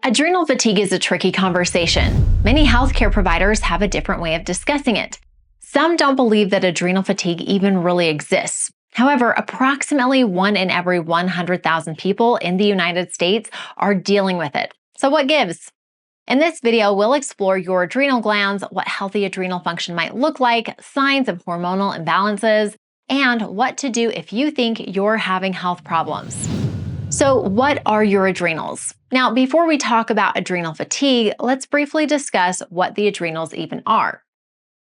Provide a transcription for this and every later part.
Adrenal fatigue is a tricky conversation. Many healthcare providers have a different way of discussing it. Some don't believe that adrenal fatigue even really exists. However, approximately 1 in every 100,000 people in the United States are dealing with it. So what gives? In this video, we'll explore your adrenal glands, what healthy adrenal function might look like, signs of hormonal imbalances, and what to do if you think you're having health problems. So, what are your adrenals? Now, before we talk about adrenal fatigue, let's briefly discuss what the adrenals even are.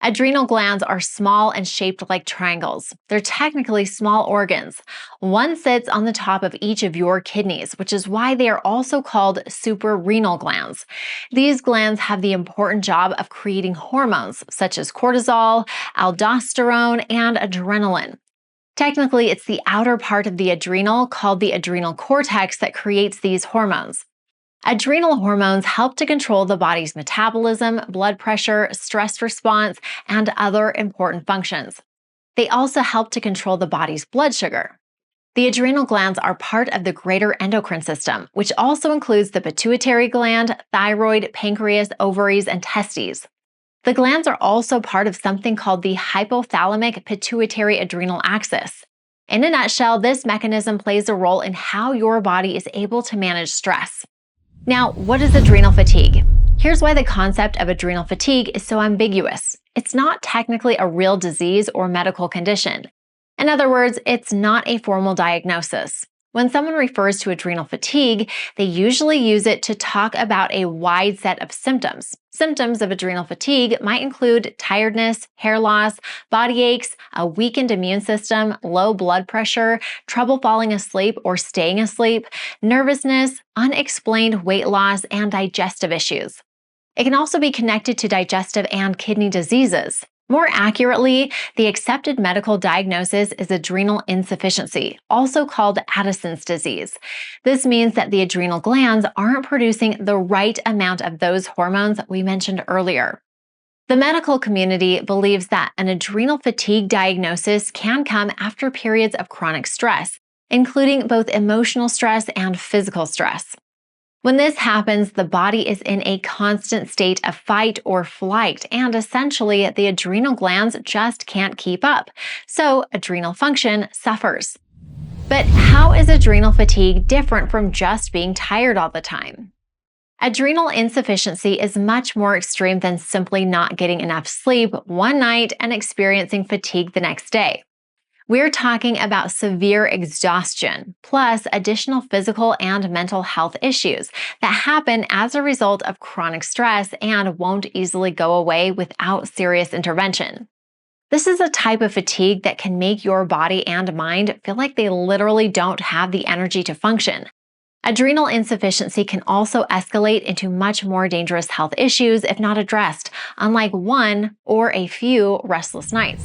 Adrenal glands are small and shaped like triangles. They're technically small organs. One sits on the top of each of your kidneys, which is why they are also called suprarenal glands. These glands have the important job of creating hormones such as cortisol, aldosterone, and adrenaline. Technically, it's the outer part of the adrenal, called the adrenal cortex, that creates these hormones. Adrenal hormones help to control the body's metabolism, blood pressure, stress response, and other important functions. They also help to control the body's blood sugar. The adrenal glands are part of the greater endocrine system, which also includes the pituitary gland, thyroid, pancreas, ovaries, and testes. The glands are also part of something called the hypothalamic pituitary adrenal axis. In a nutshell, this mechanism plays a role in how your body is able to manage stress. Now, what is adrenal fatigue? Here's why the concept of adrenal fatigue is so ambiguous. It's not technically a real disease or medical condition. In other words, it's not a formal diagnosis. When someone refers to adrenal fatigue, they usually use it to talk about a wide set of symptoms. Symptoms of adrenal fatigue might include tiredness, hair loss, body aches, a weakened immune system, low blood pressure, trouble falling asleep or staying asleep, nervousness, unexplained weight loss, and digestive issues. It can also be connected to digestive and kidney diseases. More accurately, the accepted medical diagnosis is adrenal insufficiency, also called Addison's disease. This means that the adrenal glands aren't producing the right amount of those hormones we mentioned earlier. The medical community believes that an adrenal fatigue diagnosis can come after periods of chronic stress, including both emotional stress and physical stress. When this happens, the body is in a constant state of fight or flight, and essentially the adrenal glands just can't keep up. So adrenal function suffers. But how is adrenal fatigue different from just being tired all the time? Adrenal insufficiency is much more extreme than simply not getting enough sleep one night and experiencing fatigue the next day. We're talking about severe exhaustion, plus additional physical and mental health issues that happen as a result of chronic stress and won't easily go away without serious intervention. This is a type of fatigue that can make your body and mind feel like they literally don't have the energy to function. Adrenal insufficiency can also escalate into much more dangerous health issues if not addressed, unlike one or a few restless nights.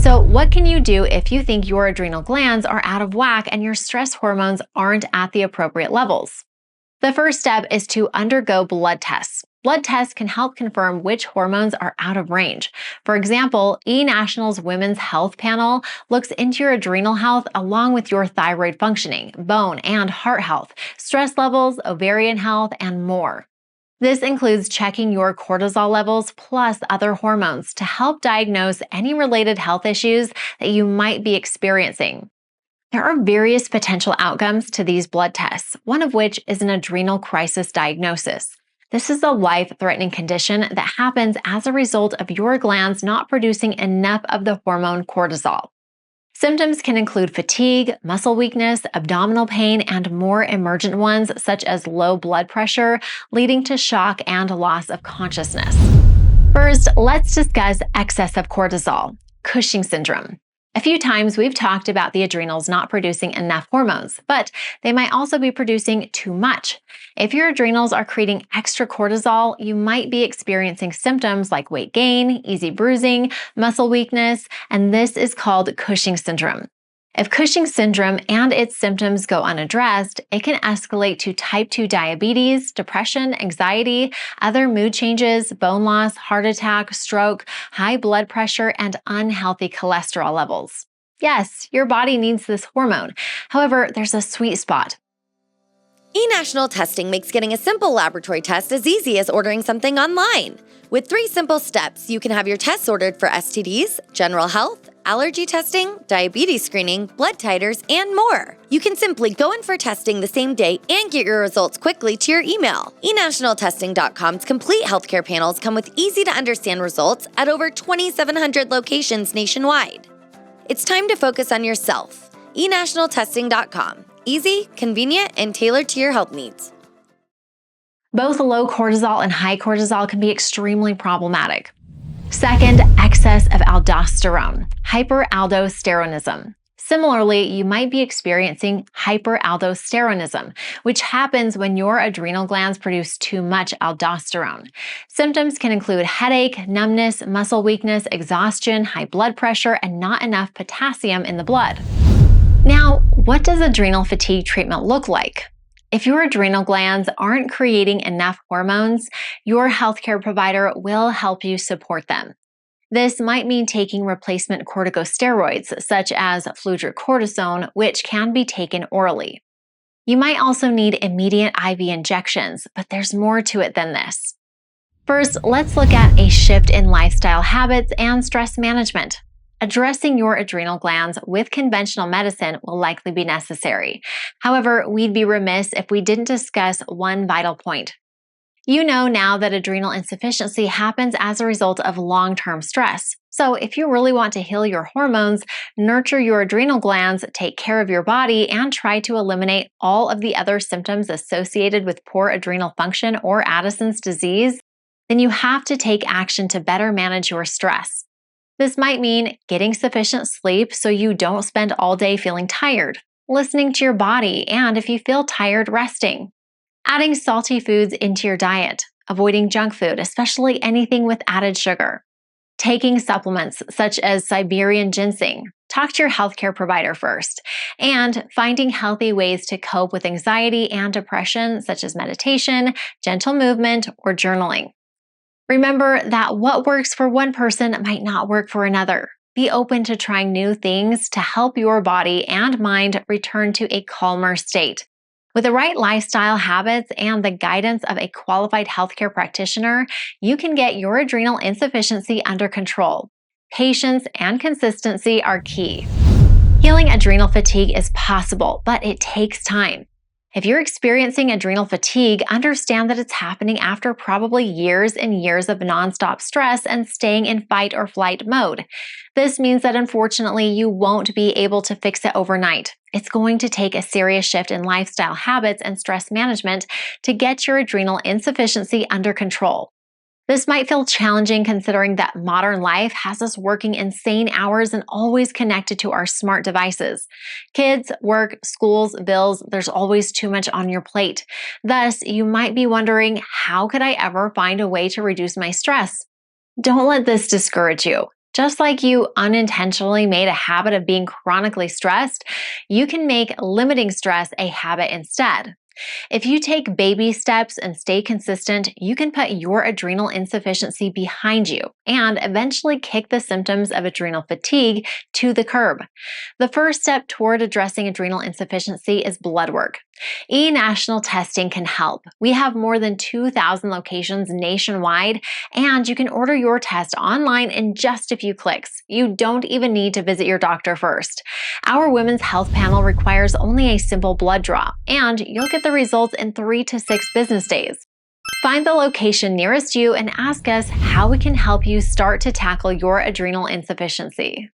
So what can you do if you think your adrenal glands are out of whack and your stress hormones aren't at the appropriate levels? The first step is to undergo blood tests. Blood tests can help confirm which hormones are out of range. For example, eNational's Women's Health Panel looks into your adrenal health along with your thyroid functioning, bone and heart health, stress levels, ovarian health, and more. This includes checking your cortisol levels plus other hormones to help diagnose any related health issues that you might be experiencing. There are various potential outcomes to these blood tests, one of which is an adrenal crisis diagnosis. This is a life-threatening condition that happens as a result of your glands not producing enough of the hormone cortisol. Symptoms can include fatigue, muscle weakness, abdominal pain, and more emergent ones such as low blood pressure, leading to shock and loss of consciousness. First, let's discuss excess of cortisol, Cushing syndrome. A few times we've talked about the adrenals not producing enough hormones, but they might also be producing too much. If your adrenals are creating extra cortisol, you might be experiencing symptoms like weight gain, easy bruising, muscle weakness, and this is called Cushing syndrome. If Cushing syndrome and its symptoms go unaddressed, it can escalate to type 2 diabetes, depression, anxiety, other mood changes, bone loss, heart attack, stroke, high blood pressure, and unhealthy cholesterol levels. Yes, your body needs this hormone. However, there's a sweet spot. eNational testing makes getting a simple laboratory test as easy as ordering something online. With 3 simple steps, you can have your tests ordered for STDs, general health, allergy testing, diabetes screening, blood titers, and more. You can simply go in for testing the same day and get your results quickly to your email. eNationalTesting.com's complete healthcare panels come with easy-to-understand results at over 2,700 locations nationwide. It's time to focus on yourself. eNationalTesting.com. Easy, convenient, and tailored to your health needs. Both low cortisol and high cortisol can be extremely problematic. Second, excess of aldosterone, hyperaldosteronism. Similarly, you might be experiencing hyperaldosteronism, which happens when your adrenal glands produce too much aldosterone. Symptoms can include headache, numbness, muscle weakness, exhaustion, high blood pressure, and not enough potassium in the blood. Now, what does adrenal fatigue treatment look like? If your adrenal glands aren't creating enough hormones, your healthcare provider will help you support them. This might mean taking replacement corticosteroids, such as fludrocortisone, which can be taken orally. You might also need immediate IV injections, but there's more to it than this. First, let's look at a shift in lifestyle habits and stress management. Addressing your adrenal glands with conventional medicine will likely be necessary. However, we'd be remiss if we didn't discuss one vital point. You know now that adrenal insufficiency happens as a result of long-term stress. So if you really want to heal your hormones, nurture your adrenal glands, take care of your body, and try to eliminate all of the other symptoms associated with poor adrenal function or Addison's disease, then you have to take action to better manage your stress. This might mean getting sufficient sleep so you don't spend all day feeling tired, listening to your body, and if you feel tired, resting. Adding salty foods into your diet, avoiding junk food, especially anything with added sugar. Taking supplements such as Siberian ginseng. Talk to your healthcare provider first. And finding healthy ways to cope with anxiety and depression, such as meditation, gentle movement, or journaling. Remember that what works for one person might not work for another. Be open to trying new things to help your body and mind return to a calmer state. With the right lifestyle habits and the guidance of a qualified healthcare practitioner, you can get your adrenal insufficiency under control. Patience and consistency are key. Healing adrenal fatigue is possible, but it takes time. If you're experiencing adrenal fatigue, understand that it's happening after probably years and years of nonstop stress and staying in fight or flight mode. This means that unfortunately you won't be able to fix it overnight. It's going to take a serious shift in lifestyle habits and stress management to get your adrenal insufficiency under control. This might feel challenging considering that modern life has us working insane hours and always connected to our smart devices. Kids, work, schools, bills, there's always too much on your plate. Thus, you might be wondering, how could I ever find a way to reduce my stress? Don't let this discourage you. Just like you unintentionally made a habit of being chronically stressed, you can make limiting stress a habit instead. If you take baby steps and stay consistent, you can put your adrenal insufficiency behind you and eventually kick the symptoms of adrenal fatigue to the curb. The first step toward addressing adrenal insufficiency is blood work. eNational testing can help. We have more than 2,000 locations nationwide, and you can order your test online in just a few clicks. You don't even need to visit your doctor first. Our Women's Health Panel requires only a simple blood draw, and you'll get the results in 3 to 6 business days. Find the location nearest you and ask us how we can help you start to tackle your adrenal insufficiency.